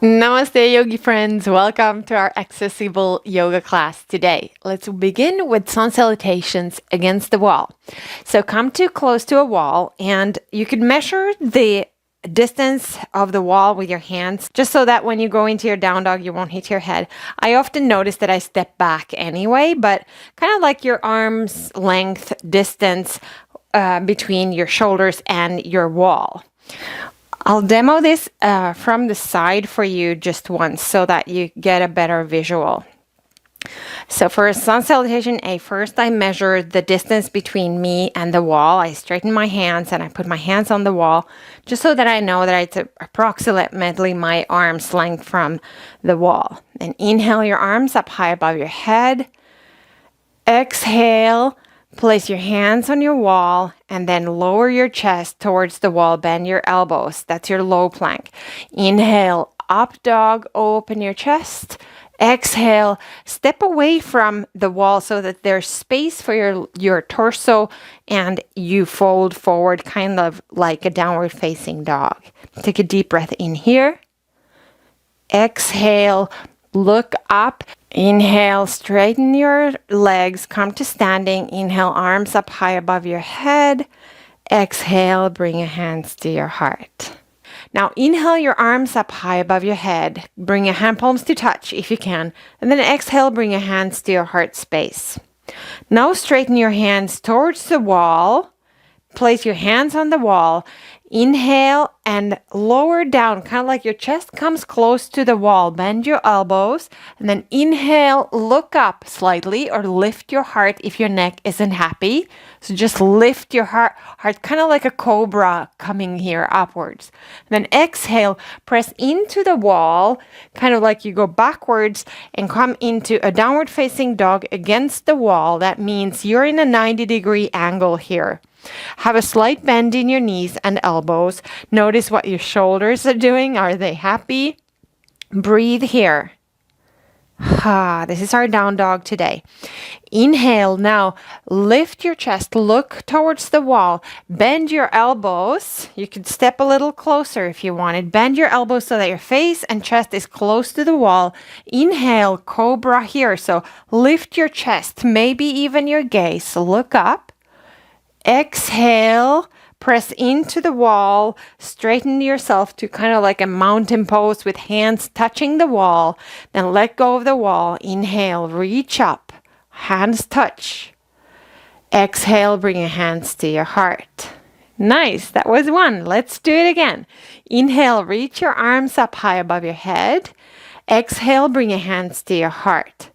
Namaste, yogi friends. Welcome to our accessible yoga class today. Let's begin with sun salutations against the wall. So come too close to a wall and you could measure the distance of the wall with your hands just so that when you go into your down dog, you won't hit your head. I often notice that I step back anyway, but kind of like your arm's length distance between your shoulders and your wall. I'll demo this from the side for you just once so that you get a better visual. So for a sun salutation, first I measure the distance between me and the wall. I straighten my hands and I put my hands on the wall just so that I know that it's approximately my arm's length from the wall. And inhale your arms up high above your head. Exhale. Place your hands on your wall and then lower your chest towards the wall. Bend your elbows. That's your low plank. Inhale, up dog, open your chest. Exhale, step away from the wall so that there's space for your torso and you fold forward kind of like a downward facing dog. Take a deep breath in here. Exhale, look up. Inhale, straighten your legs, come to standing. Inhale, arms up high above your head. Exhale, bring your hands to your heart. Now inhale your arms up high above your head. Bring your hand palms to touch if you can. And then exhale, bring your hands to your heart space. Now straighten your hands towards the wall. Place your hands on the wall. Inhale and lower down, kind of like your chest comes close to the wall. Bend your elbows and then inhale, look up slightly or lift your heart if your neck isn't happy. So just lift your heart kind of like a cobra coming here upwards. And then exhale, press into the wall, kind of like you go backwards and come into a downward facing dog against the wall. That means you're in a 90-degree angle here. Have a slight bend in your knees and elbows. Notice what your shoulders are doing. Are they happy? Breathe here. This is our down dog today. Inhale now. Lift your chest. Look towards the wall. Bend your elbows. You could step a little closer if you wanted. Bend your elbows so that your face and chest is close to the wall. Inhale, cobra here. So lift your chest, maybe even your gaze. Look up. Exhale, press into the wall, straighten yourself to kind of like a mountain pose with hands touching the wall. Then let go of the wall. Inhale, reach up, hands touch. Exhale, bring your hands to your heart. Nice, that was one. Let's do it again. Inhale, reach your arms up high above your head. Exhale, bring your hands to your heart.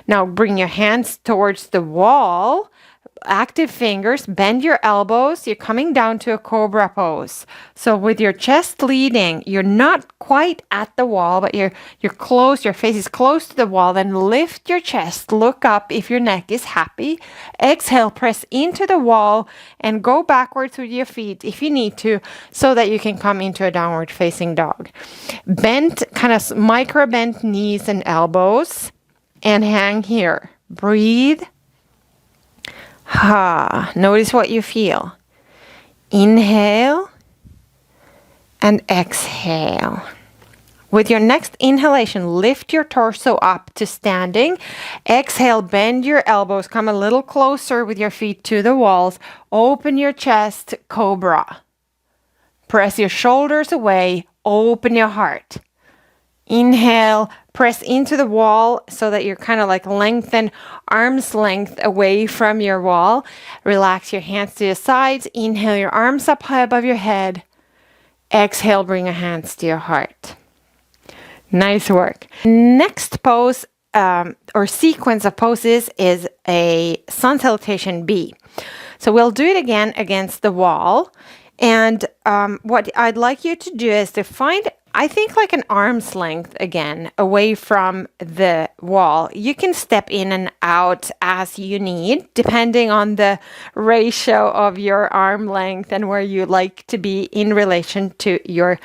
Now bring your hands towards the wall. Active fingers, bend your elbows. You're coming down to a cobra pose. So with your chest leading, you're not quite at the wall, but you're close, your face is close to the wall. Then lift your chest, look up if your neck is happy. Exhale, press into the wall and go backwards with your feet if you need to so that you can come into a downward facing dog. Bend, kind of micro bend knees and elbows and hang here. Breathe. Notice what you feel. Inhale and exhale. With your next inhalation, lift your torso up to standing. Exhale, bend your elbows, come a little closer with your feet to the walls. Open your chest, cobra. Press your shoulders away, open your heart. Inhale, press into the wall so that you're kind of like lengthen arm's length away from your wall. Relax your hands to your sides. Inhale your arms up high above your head. Exhale, bring your hands to your heart. Nice work. Next pose or sequence of poses is a sun salutation B. So we'll do it again against the wall. And what I'd like you to do is to find, I think, like an arm's length again away from the wall. You can step in and out as you need, depending on the ratio of your arm length and where you like to be in relation to your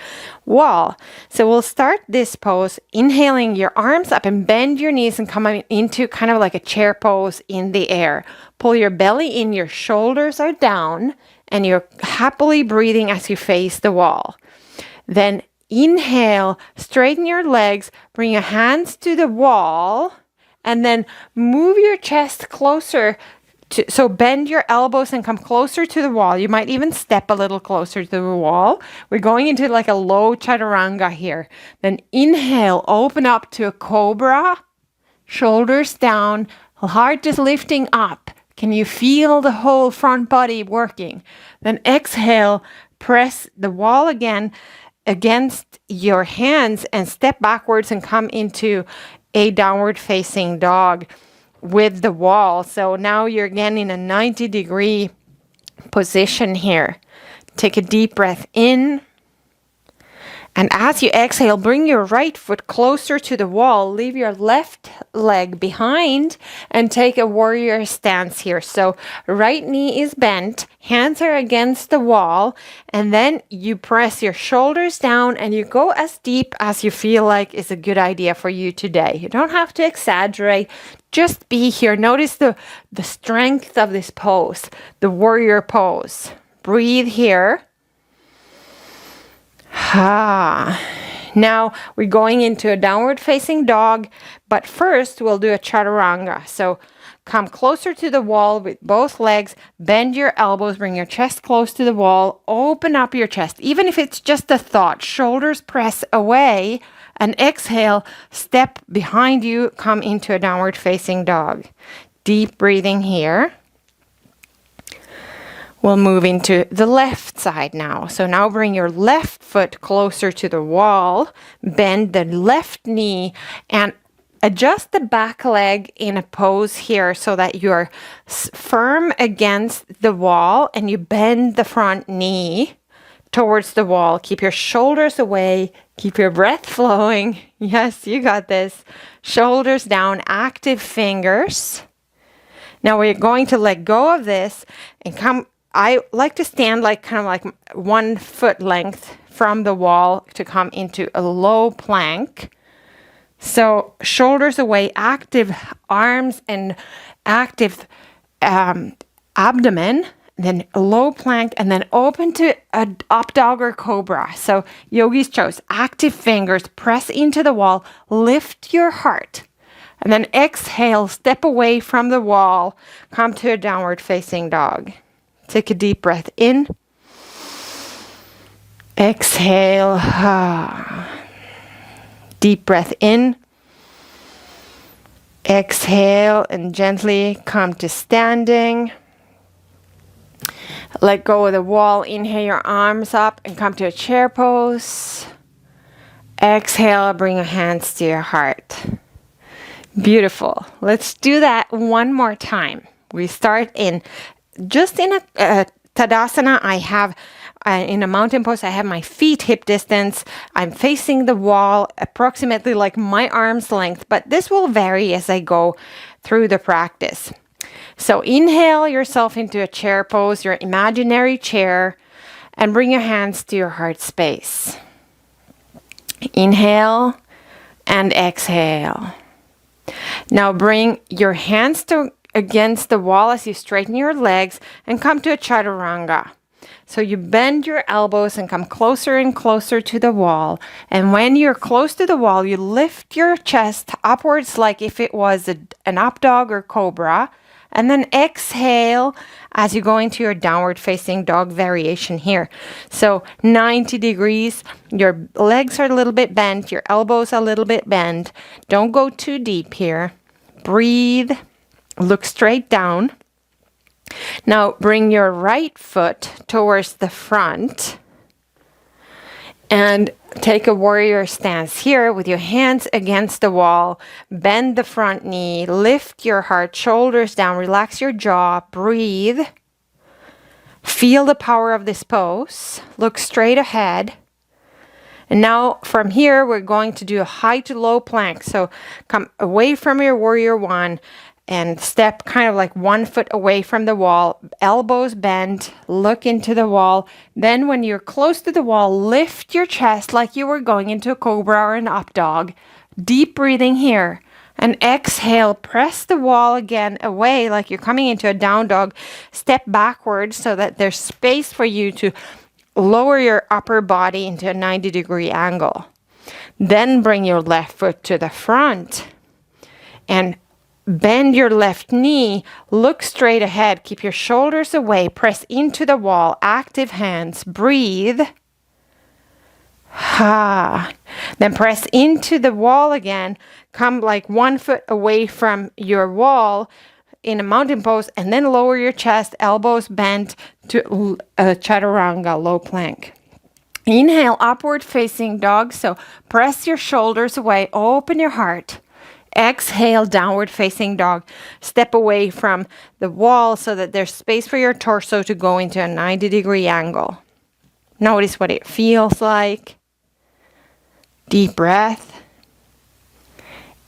wall. So we'll start this pose, inhaling your arms up and bend your knees and come into kind of like a chair pose in the air. Pull your belly in, your shoulders are down, and you're happily breathing as you face the wall. Then inhale, straighten your legs, bring your hands to the wall, and then move your chest closer. So bend your elbows and come closer to the wall. You might even step a little closer to the wall. We're going into like a low chaturanga here. Then inhale, open up to a cobra, shoulders down, heart is lifting up. Can you feel the whole front body working? Then exhale, press the wall again against your hands and step backwards and come into a downward facing dog with the wall. So now you're again in a 90-degree position here. Take a deep breath in. And as you exhale, bring your right foot closer to the wall. Leave your left leg behind and take a warrior stance here. So right knee is bent, hands are against the wall, and then you press your shoulders down and you go as deep as you feel like is a good idea for you today. You don't have to exaggerate. Just be here. Notice the strength of this pose, the warrior pose. Breathe here. Now we're going into a downward facing dog, but first we'll do a chaturanga. So come closer to the wall with both legs, bend your elbows, bring your chest close to the wall, open up your chest, even if it's just a thought. Shoulders press away and exhale, step behind you, come into a downward facing dog. Deep breathing here. We'll move into the left side now. So now bring your left foot closer to the wall, bend the left knee, and adjust the back leg in a pose here so that you're firm against the wall and you bend the front knee towards the wall. Keep your shoulders away. Keep your breath flowing. Yes, you got this. Shoulders down, active fingers. Now we're going to let go of this and come. I like to stand like kind of like 1 foot length from the wall to come into a low plank. So shoulders away, active arms and active abdomen, then a low plank, and then open to an up dog or cobra. So yogi's choice, active fingers, press into the wall, lift your heart. And then exhale, step away from the wall, come to a downward facing dog. Take a deep breath in. Exhale. Deep breath in. Exhale and gently come to standing. Let go of the wall. Inhale your arms up and come to a chair pose. Exhale, bring your hands to your heart. Beautiful. Let's do that one more time. We start in a Tadasana. I have in a mountain pose, I have my feet hip distance. I'm facing the wall approximately like my arm's length, but this will vary as I go through the practice. So inhale yourself into a chair pose, your imaginary chair, and bring your hands to your heart space. Inhale and exhale. Now bring your hands against the wall as you straighten your legs and come to a chaturanga. So you bend your elbows and come closer and closer to the wall. And when you're close to the wall, you lift your chest upwards like if it was an up dog or cobra. And then exhale as you go into your downward facing dog variation here. So 90 degrees, your legs are a little bit bent, your elbows a little bit bent. Don't go too deep here. Breathe. Look straight down. Now bring your right foot towards the front and take a warrior stance here with your hands against the wall. Bend the front knee, lift your heart, shoulders down, relax your jaw, breathe. Feel the power of this pose. Look straight ahead. And now from here, we're going to do a high to low plank. So come away from your warrior one and step kind of like 1 foot away from the wall, elbows bent, look into the wall. Then when you're close to the wall, lift your chest like you were going into a cobra or an up dog. Deep breathing here. And exhale, press the wall again away like you're coming into a down dog. Step backwards so that there's space for you to lower your upper body into a 90-degree angle. Then bring your left foot to the front and bend your left knee. Look straight ahead. Keep your shoulders away. Press into the wall. Active hands. Breathe. Then press into the wall again. Come like 1 foot away from your wall in a mountain pose, and then lower your chest, elbows bent to chaturanga, low plank. Inhale, upward facing dog. So press your shoulders away, open your heart. Exhale, downward facing dog. Step away from the wall so that there's space for your torso to go into a 90-degree angle. Notice what it feels like. Deep breath.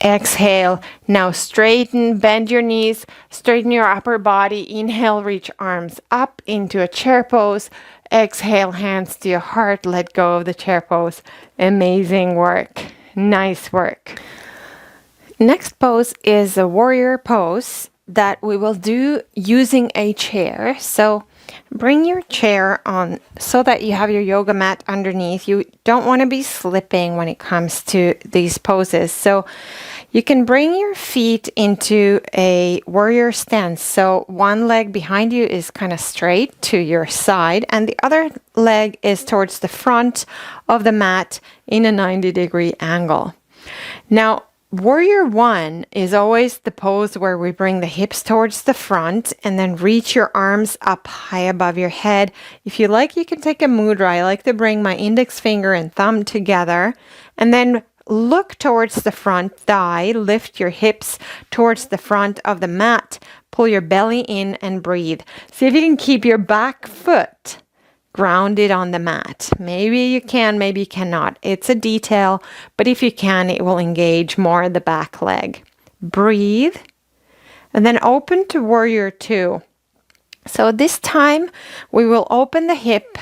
Exhale. Now straighten, bend your knees, straighten your upper body. Inhale, reach arms up into a chair pose. Exhale, hands to your heart. Let go of the chair pose. Amazing work. Nice work. Next pose is a warrior pose that we will do using a chair. So bring your chair on so that you have your yoga mat underneath. You don't want to be slipping when it comes to these poses. So you can bring your feet into a warrior stance. So one leg behind you is kind of straight to your side, and the other leg is towards the front of the mat in a 90-degree angle. Now, Warrior 1 is always the pose where we bring the hips towards the front and then reach your arms up high above your head. If you like, you can take a mudra. I like to bring my index finger and thumb together and then look towards the front thigh. Lift your hips towards the front of the mat. Pull your belly in and breathe. See if you can keep your back foot grounded on the mat. Maybe you can, maybe you cannot. It's a detail, but if you can, it will engage more the back leg. Breathe, and then open to Warrior 2. So this time, we will open the hip,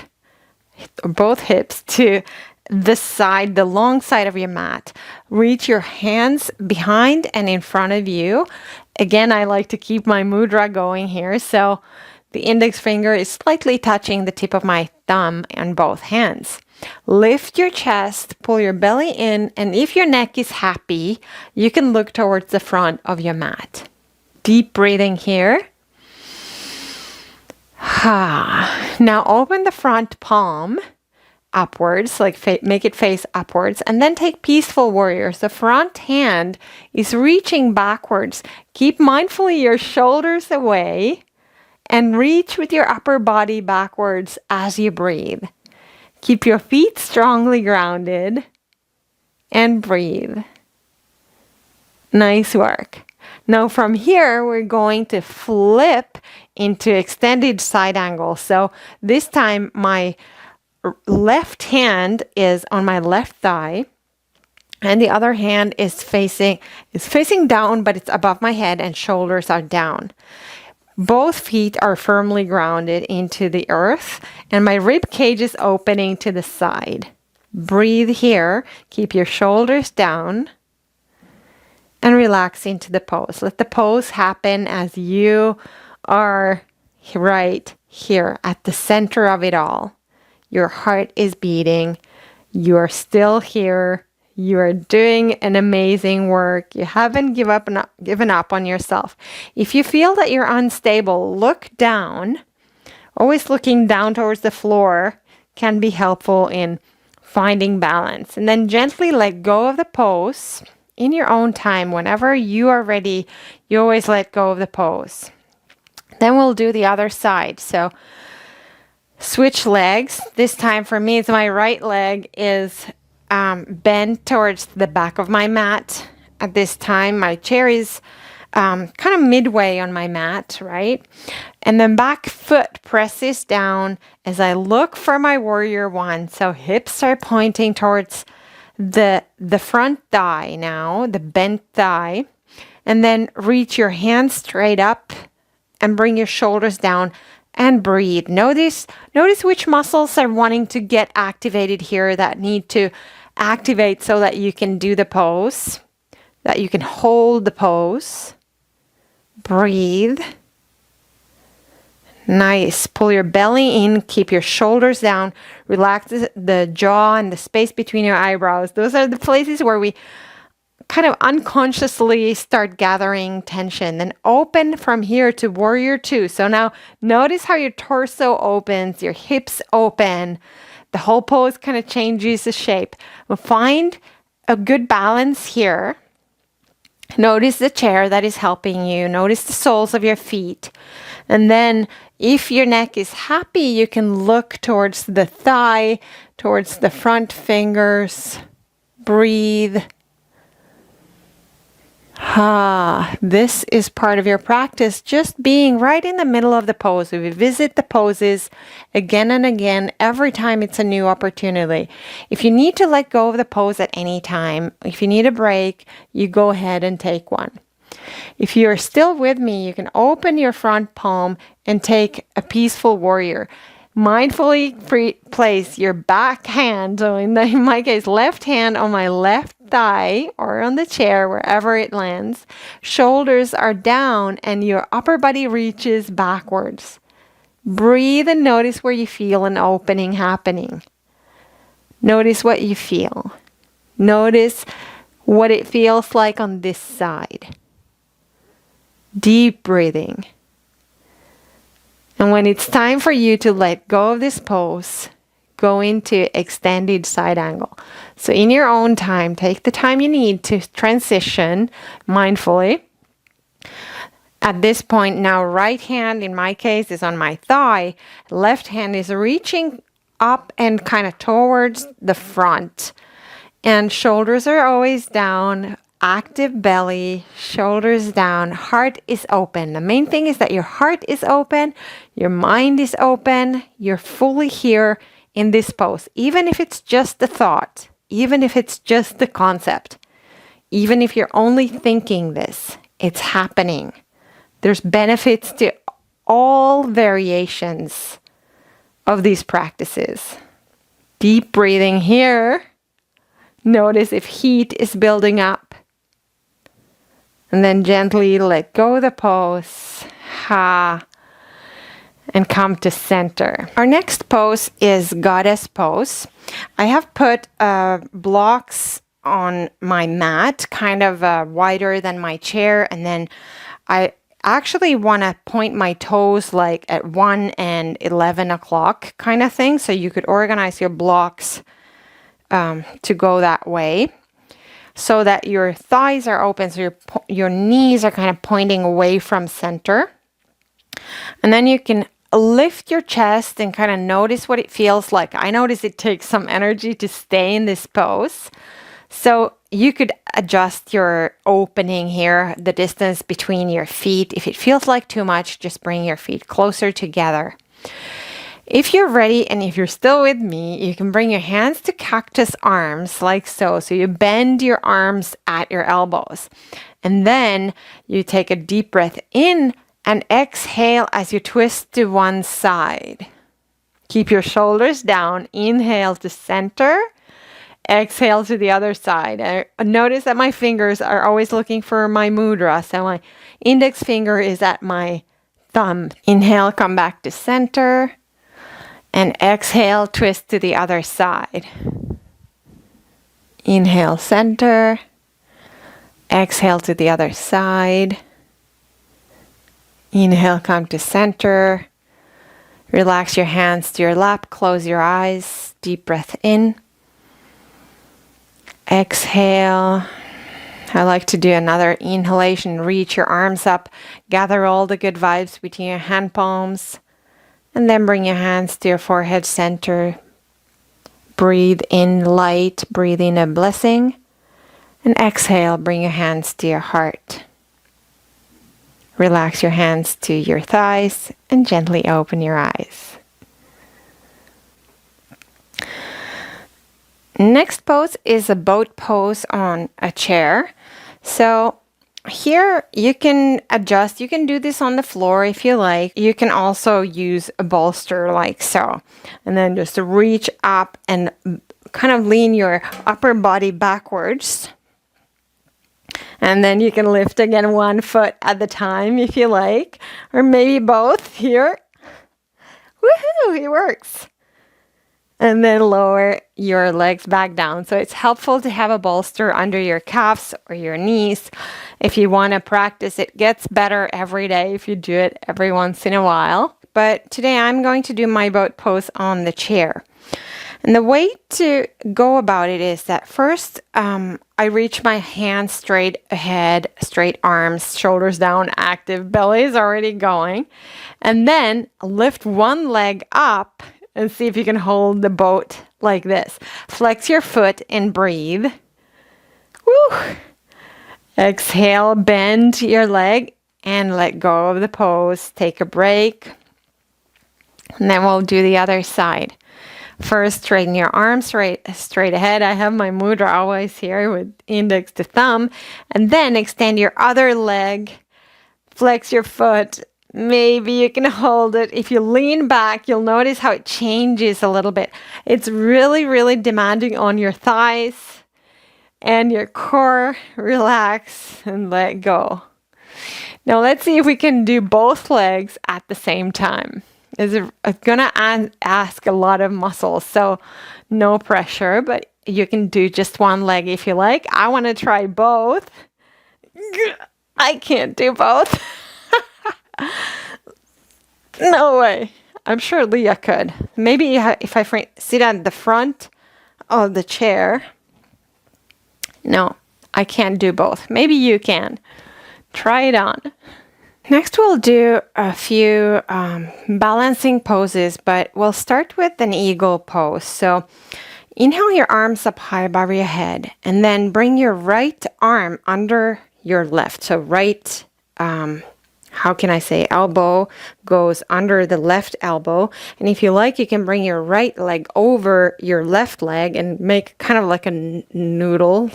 both hips, to the side, the long side of your mat. Reach your hands behind and in front of you. Again, I like to keep my mudra going here, so the index finger is slightly touching the tip of my thumb on both hands. Lift your chest, pull your belly in, and if your neck is happy, you can look towards the front of your mat. Deep breathing here. Now open the front palm upwards, like make it face upwards, and then take peaceful warriors. The front hand is reaching backwards. Keep mindfully your shoulders away. And reach with your upper body backwards as you breathe. Keep your feet strongly grounded and breathe. Nice work. Now from here, we're going to flip into extended side angle. So this time my left hand is on my left thigh and the other hand is facing down, but it's above my head and shoulders are down. Both feet are firmly grounded into the earth, and my rib cage is opening to the side. Breathe here. Keep your shoulders down and relax into the pose. Let the pose happen as you are right here at the center of it all. Your heart is beating. You are still here. You are doing an amazing work. You haven't given up on yourself. If you feel that you're unstable, look down. Always looking down towards the floor can be helpful in finding balance. And then gently let go of the pose in your own time. Whenever you are ready, you always let go of the pose. Then we'll do the other side. So switch legs. This time for me, it's my right leg is bend towards the back of my mat. At this time, my chair is kind of midway on my mat, right? And then back foot presses down as I look for my Warrior 1. So hips are pointing towards the front thigh now, the bent thigh. And then reach your hands straight up and bring your shoulders down and breathe. Notice which muscles are wanting to get activated here that need to activate so that you can do the pose, that you can hold the pose. Breathe. Nice. Pull your belly in, keep your shoulders down, relax the jaw and the space between your eyebrows. Those are the places where we kind of unconsciously start gathering tension. Then open from here to warrior two. So now notice how your torso opens, your hips open. The whole pose kind of changes the shape. We'll find a good balance here. Notice the chair that is helping you. Notice the soles of your feet. And then if your neck is happy, you can look towards the thigh, towards the front fingers. Breathe. This is part of your practice, just being right in the middle of the pose. We visit the poses again and again every time it's a new opportunity. If you need to let go of the pose at any time, if you need a break, you go ahead and take one. If you're still with me, you can open your front palm and take a peaceful warrior. Mindfully place your back hand, so in my case, left hand on my left thigh or on the chair, wherever it lands. Shoulders are down and your upper body reaches backwards. Breathe and notice where you feel an opening happening. Notice what you feel. Notice what it feels like on this side. Deep breathing. And when it's time for you to let go of this pose, go into extended side angle. So in your own time, take the time you need to transition mindfully. At this point now, right hand, in my case, is on my thigh. Left hand is reaching up and kind of towards the front. And shoulders are always down. Active belly, shoulders down, heart is open. The main thing is that your heart is open, your mind is open, you're fully here in this pose. Even if it's just the thought, even if it's just the concept, even if you're only thinking this, it's happening. There's benefits to all variations of these practices. Deep breathing here. Notice if heat is building up. And then gently let go of the pose. And come to center. Our next pose is goddess pose. I have put blocks on my mat, kind of wider than my chair. And then I actually want to point my toes like at 1 and 11 o'clock kind of thing. So you could organize your blocks to go that way, so that your thighs are open, so your knees are kind of pointing away from center. And then you can lift your chest and kind of notice what it feels like. I notice it takes some energy to stay in this pose. So you could adjust your opening here, the distance between your feet. If it feels like too much, just bring your feet closer together. If you're ready and if you're still with me, you can bring your hands to cactus arms like so. So you bend your arms at your elbows. And then you take a deep breath in and exhale as you twist to one side. Keep your shoulders down. Inhale to center. Exhale to the other side. Notice that my fingers are always looking for my mudra. So my index finger is at my thumb. Inhale, come back to center. And exhale, twist to the other side. Inhale, center. Exhale to the other side. Inhale, come to center. Relax your hands to your lap. Close your eyes. Deep breath in. Exhale. I like to do another inhalation. Reach your arms up. Gather all the good vibes between your hand palms. And then bring your hands to your forehead center. Breathe in light, breathe in a blessing. And exhale, bring your hands to your heart. Relax your hands to your thighs and gently open your eyes. Next pose is a boat pose on a chair. So here you can adjust. You can do this on the floor if you like. You can also use a bolster like so. And then just reach up and kind of lean your upper body backwards. And then you can lift again one foot at the time if you like. Or maybe both here. Woohoo! It works. And then lower your legs back down. So it's helpful to have a bolster under your calves or your knees if you want to practice. It gets better every day if you do it every once in a while. But today I'm going to do my boat pose on the chair. And the way to go about it is that first I reach my hands straight ahead, straight arms, shoulders down, active, belly is already going. And then lift one leg up and see if you can hold the boat like this. Flex your foot and breathe. Woo! Exhale, bend your leg and let go of the pose. Take a break. And then we'll do the other side. First, straighten your arms straight ahead. I have my mudra always here with index to thumb. And then extend your other leg. Flex your foot. Maybe you can hold it. If you lean back, you'll notice how it changes a little bit. It's really, really demanding on your thighs and your core. Relax and let go. Now let's see if we can do both legs at the same time. It's going to ask a lot of muscles, so no pressure, but you can do just one leg if you like. I want to try both. I can't do both. No way. I'm sure Leah could. Maybe if I sit at the front of the chair. No, I can't do both. Maybe you can. Try it on. Next, we'll do a few balancing poses, but we'll start with an eagle pose. So inhale your arms up high above your head, and then bring your right arm under your left. So right, elbow goes under the left elbow. And if you like, you can bring your right leg over your left leg and make kind of like a noodle.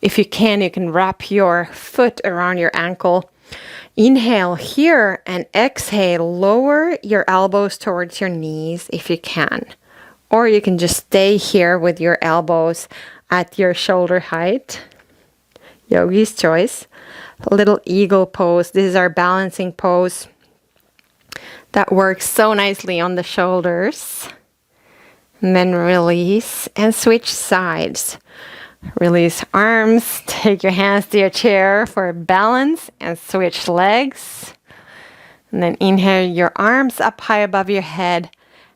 If you can wrap your foot around your ankle. Inhale here and exhale, lower your elbows towards your knees if you can. Or you can just stay here with your elbows at your shoulder height. Yogi's choice. A little eagle pose. This is our balancing pose that works so nicely on the shoulders. And then release and switch sides. Release arms, take your hands to your chair for balance and switch legs. And then inhale your arms up high above your head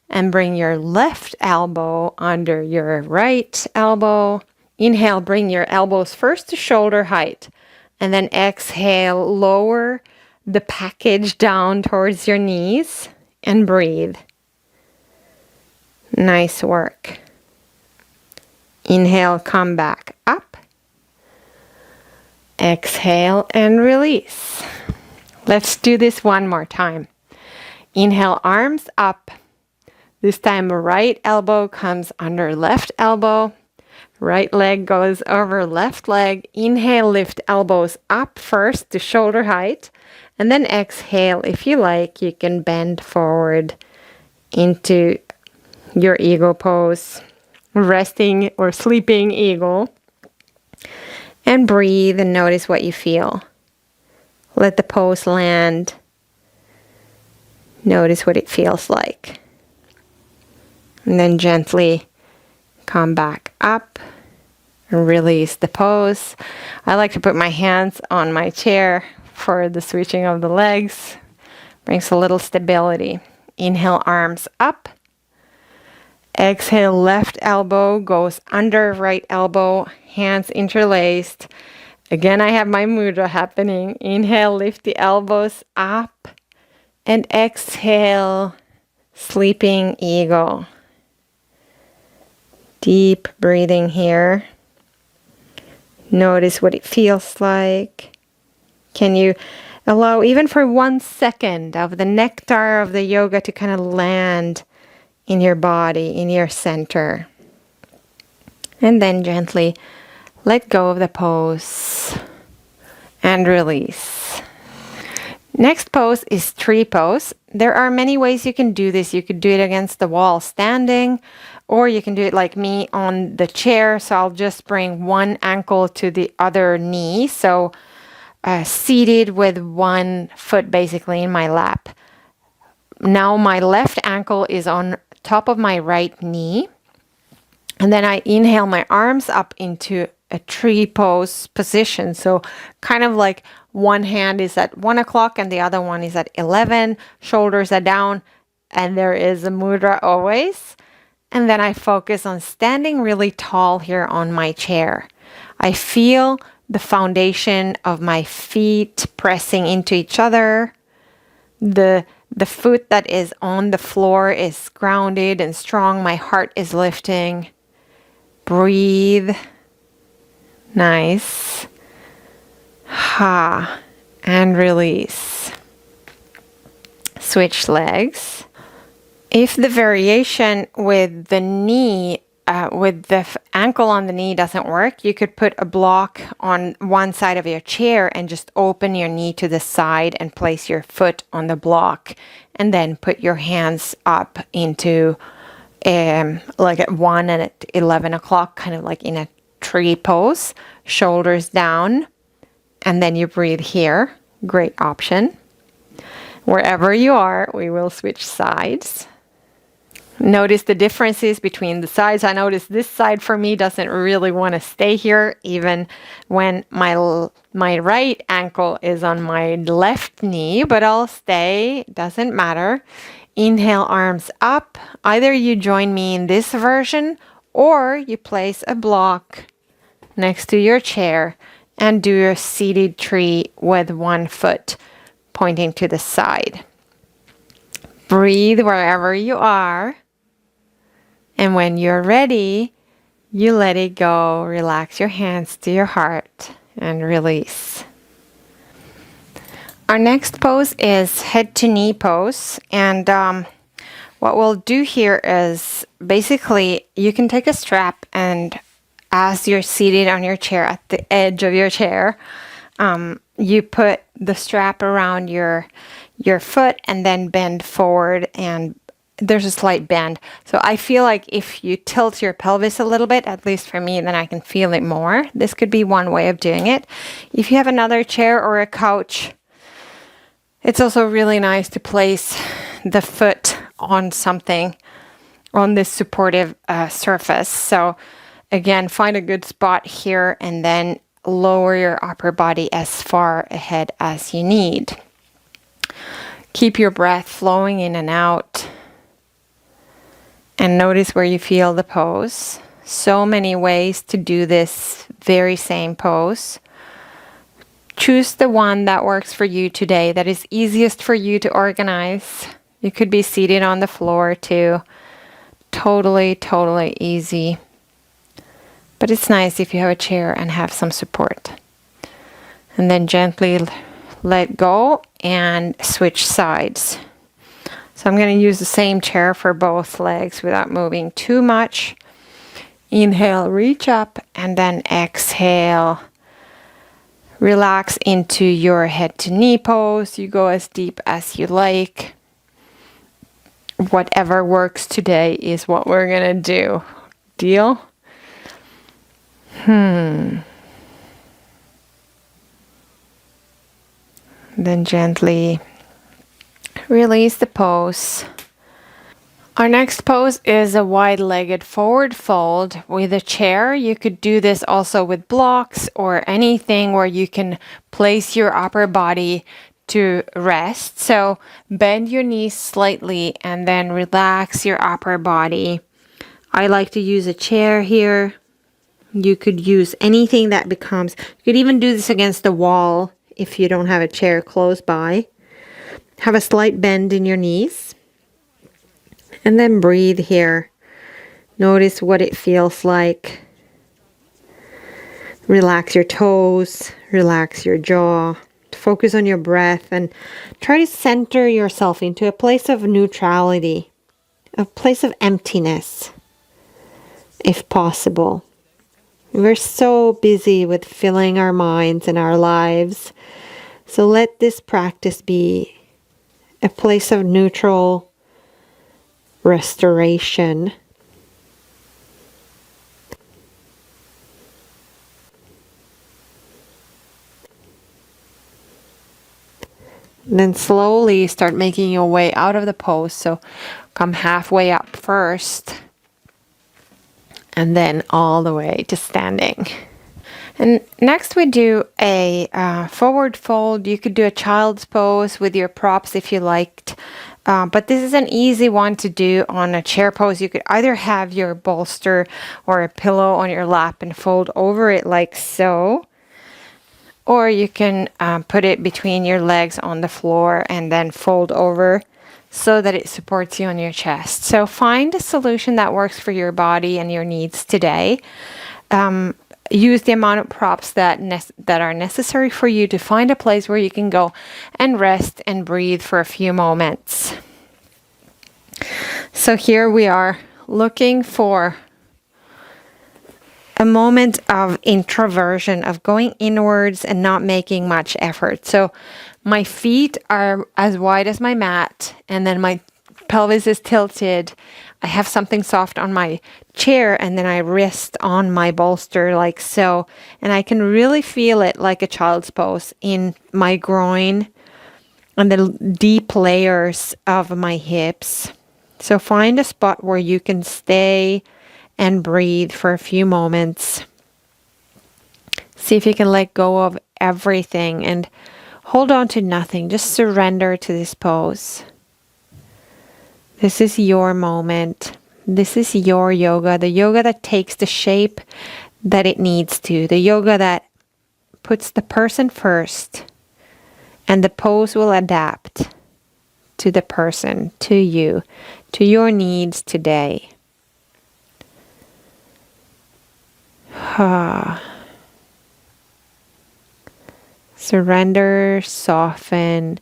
and bring your left elbow under your right elbow. Inhale, bring your elbows first to shoulder height. And then exhale, lower the package down towards your knees and breathe. Nice work. Inhale, come back up. Exhale and release. Let's do this one more time. Inhale, arms up. This time, right elbow comes under left elbow. Right leg goes over left leg. Inhale, lift elbows up first to shoulder height. And then exhale, if you like, you can bend forward into your eagle pose. Resting or sleeping eagle, and breathe and notice what you feel. Let the pose land. Notice what it feels like. And then gently come back up and release the pose. I like to put my hands on my chair for the switching of the legs. Brings a little stability. Inhale, arms up. Exhale, left elbow goes under right elbow, hands interlaced. Again, I have my mudra happening. Inhale, lift the elbows up. And exhale, sleeping eagle. Deep breathing here. Notice what it feels like. Can you allow even for 1 second of the nectar of the yoga to kind of land in your body, in your center. And then gently let go of the pose and release. Next pose is tree pose. There are many ways you can do this. You could do it against the wall standing, or you can do it like me on the chair. So I'll just bring one ankle to the other knee. So seated with one foot basically in my lap. Now my left ankle is on top of my right knee. And then I inhale my arms up into a tree pose position. So kind of like one hand is at 1 o'clock and the other one is at 11. Shoulders are down and there is a mudra always. And then I focus on standing really tall here on my chair. I feel the foundation of my feet pressing into each other. The foot that is on the floor is grounded and strong. My heart is lifting. Breathe. Nice. Ha. And release. Switch legs. If the variation with the knee, with the ankle on the knee doesn't work, you could put a block on one side of your chair and just open your knee to the side and place your foot on the block. And then put your hands up into like at 1 and at 11 o'clock, kind of like in a tree pose, shoulders down. And then you breathe here. Great option. Wherever you are, we will switch sides. Notice the differences between the sides. I notice this side for me doesn't really want to stay here, even when my right ankle is on my left knee, but I'll stay, doesn't matter. Inhale, arms up. Either you join me in this version or you place a block next to your chair and do your seated tree with one foot pointing to the side. Breathe wherever you are. And when you're ready, you let it go. Relax your hands to your heart and release. Our next pose is head to knee pose. And what we'll do here is basically you can take a strap and as you're seated on your chair at the edge of your chair, you put the strap around your foot and then bend forward and there's a slight bend. So I feel like if you tilt your pelvis a little bit, at least for me, then I can feel it more. This could be one way of doing it. If you have another chair or a couch, it's also really nice to place the foot on something, on this supportive surface. So again, find a good spot here and then lower your upper body as far ahead as you need. Keep your breath flowing in and out. And notice where you feel the pose. So many ways to do this very same pose. Choose the one that works for you today, that is easiest for you to organize. You could be seated on the floor too. Totally, totally easy. But it's nice if you have a chair and have some support. And then gently let go and switch sides. So I'm going to use the same chair for both legs without moving too much. Inhale, reach up, and then exhale. Relax into your head to knee pose. You go as deep as you like. Whatever works today is what we're going to do. Deal? Then gently release the pose. Our next pose is a wide-legged forward fold with a chair. You could do this also with blocks or anything where you can place your upper body to rest. So bend your knees slightly and then relax your upper body. I like to use a chair here. You could use anything that becomes, you could even do this against the wall if you don't have a chair close by. Have a slight bend in your knees. And then breathe here. Notice what it feels like. Relax your toes, relax your jaw. Focus on your breath and try to center yourself into a place of neutrality, a place of emptiness, if possible. We're so busy with filling our minds and our lives. So let this practice be a place of neutral restoration. And then slowly start making your way out of the pose. So come halfway up first, and then all the way to standing. And next we do a forward fold. You could do a child's pose with your props if you liked. But this is an easy one to do on a chair pose. You could either have your bolster or a pillow on your lap and fold over it like so. Or you can put it between your legs on the floor and then fold over so that it supports you on your chest. So find a solution that works for your body and your needs today. Use the amount of props that are necessary for you to find a place where you can go and rest and breathe for a few moments. So here we are looking for a moment of introversion, of going inwards and not making much effort. So my feet are as wide as my mat, and then my pelvis is tilted. I have something soft on my chair, and then I rest on my bolster like so. And I can really feel it like a child's pose in my groin and the deep layers of my hips. So find a spot where you can stay and breathe for a few moments. See if you can let go of everything and hold on to nothing. Just surrender to this pose. This is your moment. This is your yoga, the yoga that takes the shape that it needs to, the yoga that puts the person first, and the pose will adapt to the person, to you, to your needs today. Surrender, soften,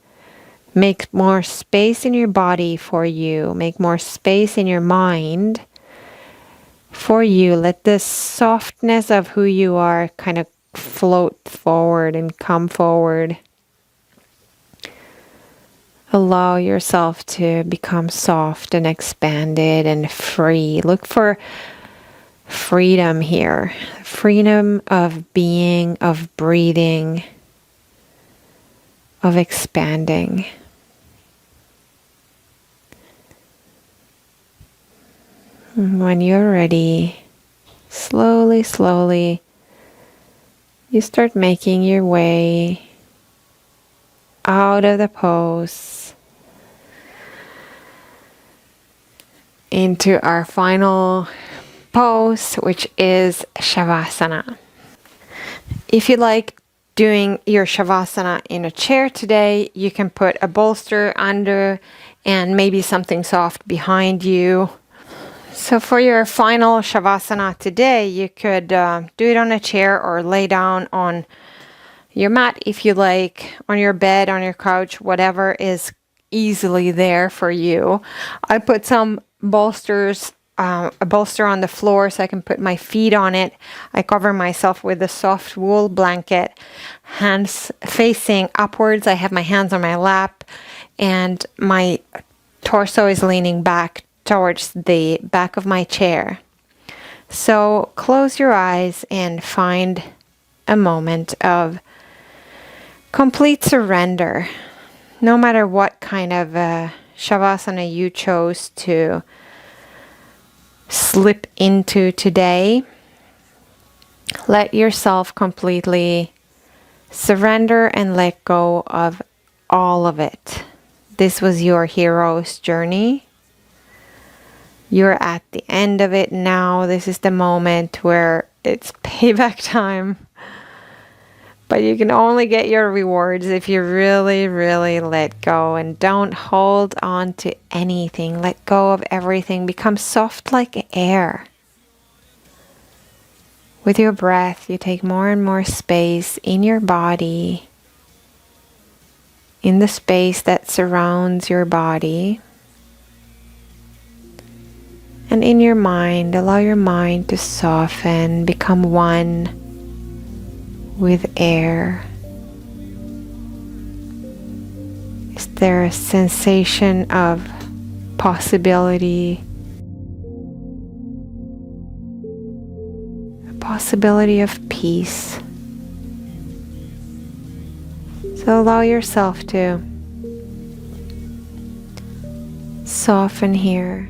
make more space in your body for you, make more space in your mind for you. Let the softness of who you are kind of float forward and come forward. Allow yourself to become soft and expanded and free. Look for freedom here. Freedom of being, of breathing, of expanding. When you're ready, slowly, slowly, you start making your way out of the pose into our final pose, which is Shavasana. If you like doing your Shavasana in a chair today, you can put a bolster under and maybe something soft behind you. So for your final Shavasana today, you could do it on a chair or lay down on your mat if you like, on your bed, on your couch, whatever is easily there for you. I put some bolsters, a bolster on the floor so I can put my feet on it. I cover myself with a soft wool blanket, hands facing upwards. I have my hands on my lap and my torso is leaning back towards the back of my chair. So close your eyes and find a moment of complete surrender. No matter what kind of Shavasana you chose to slip into today, let yourself completely surrender and let go of all of it. This was your hero's journey. You're at the end of it now. This is the moment where it's payback time. But you can only get your rewards if you really, really let go and don't hold on to anything. Let go of everything. Become soft like air. With your breath, you take more and more space in your body, in the space that surrounds your body. And in your mind, allow your mind to soften, become one with air. Is there a sensation of possibility? A possibility of peace. So allow yourself to Soften here.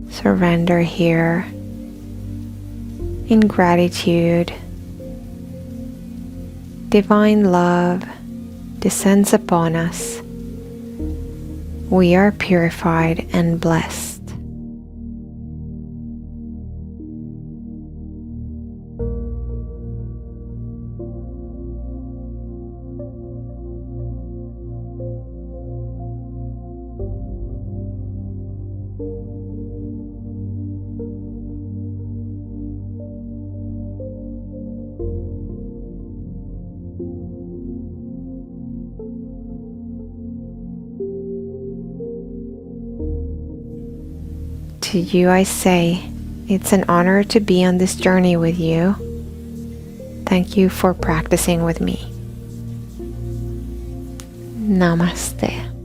Surrender here in gratitude. Divine love descends upon us. We are purified and blessed. To you I say, it's an honor to be on this journey with you. Thank you for practicing with me. Namaste.